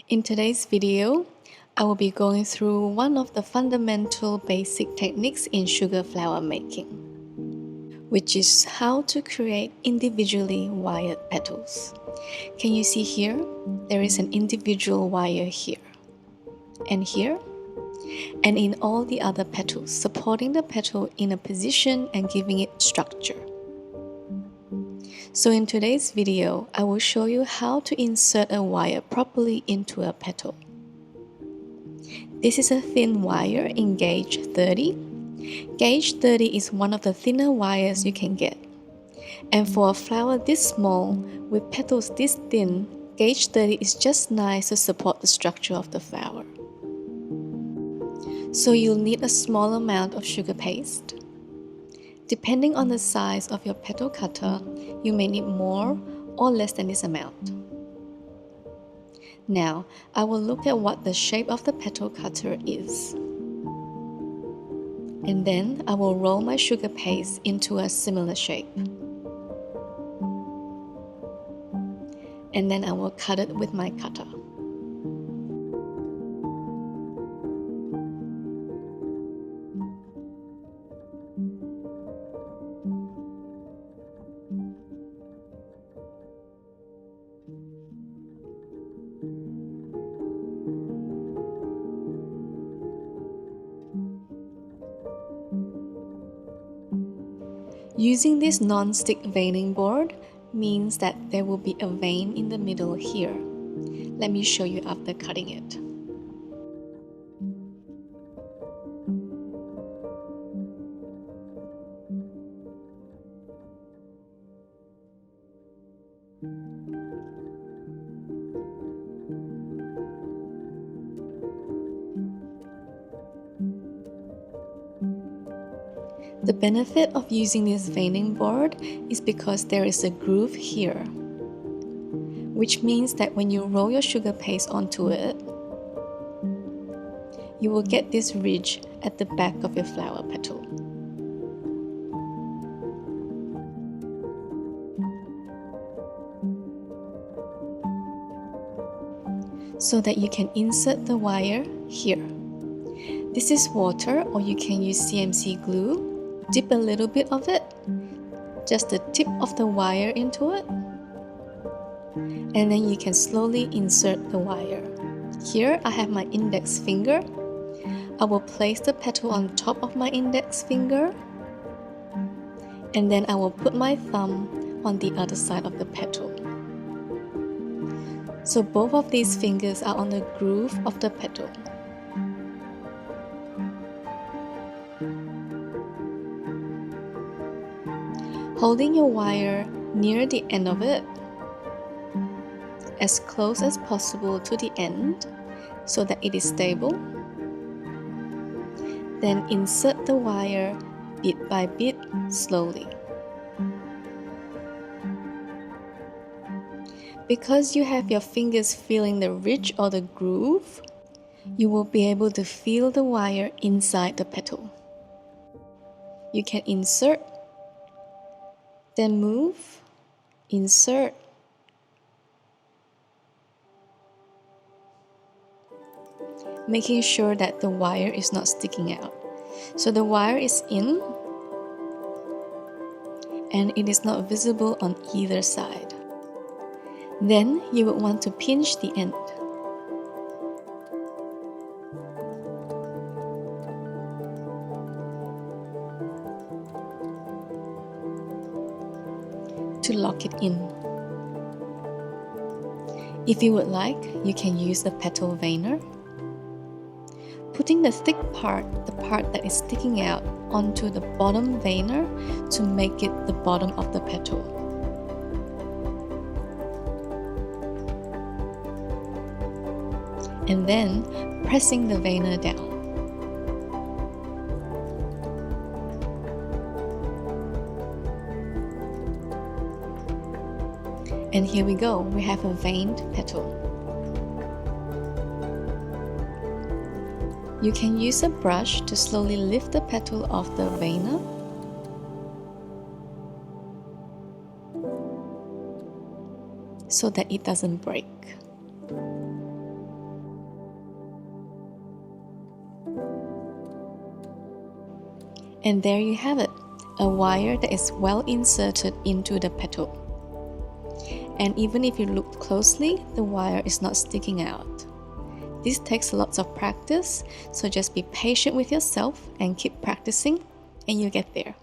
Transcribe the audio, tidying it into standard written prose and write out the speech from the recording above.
In today's video, I will be going through one of the fundamental basic techniques in sugar flower making, which is how to create individually wired petals. Can you see here? There is an individual wire here, and here, and in all the other petals, supporting the petal in a position and giving it structure. So in today's video, I will show you how to insert a wire properly into a petal. This is a thin wire in gauge 30. Gauge 30 is one of the thinner wires you can get. And for a flower this small, with petals this thin, gauge 30 is just nice to support the structure of the flower. So you'll need a small amount of sugar paste. Depending on the size of your petal cutter, you may need more or less than this amount. Now, I will look at what the shape of the petal cutter is. And then I will roll my sugar paste into a similar shape. And then I will cut it with my cutter. Using this non-stick veining board means that there will be a vein in the middle here. Let me show you after cutting it. The benefit of using this veining board is because there is a groove here, which means that when you roll your sugar paste onto it, you will get this ridge at the back of your flower petal. So that you can insert the wire here. This is water, or you can use CMC glue. Dip a little bit of it, just the tip of the wire into it, and then you can slowly insert the wire. Here I have my index finger. I will place the petal on top of my index finger, and then I will put my thumb on the other side of the petal. So both of these fingers are on the groove of the petal. Holding your wire near the end of it, as close as possible to the end so that it is stable. Then insert the wire bit by bit slowly. Because you have your fingers feeling the ridge or the groove, you will be able to feel the wire inside the petal. You can insert, then move, insert, making sure that the wire is not sticking out. So the wire is in, and it is not visible on either side. Then you would want to pinch the end. To lock it in. If you would like, you can use the petal veiner. Putting the thick part, the part that is sticking out, onto the bottom veiner to make it the bottom of the petal. And then pressing the veiner down. And here we go, we have a veined petal. You can use a brush to slowly lift the petal off the veiner. So that it doesn't break. And there you have it, a wire that is well inserted into the petal. And even if you look closely, the wire is not sticking out. This takes lots of practice, so just be patient with yourself and keep practicing, and you'll get there.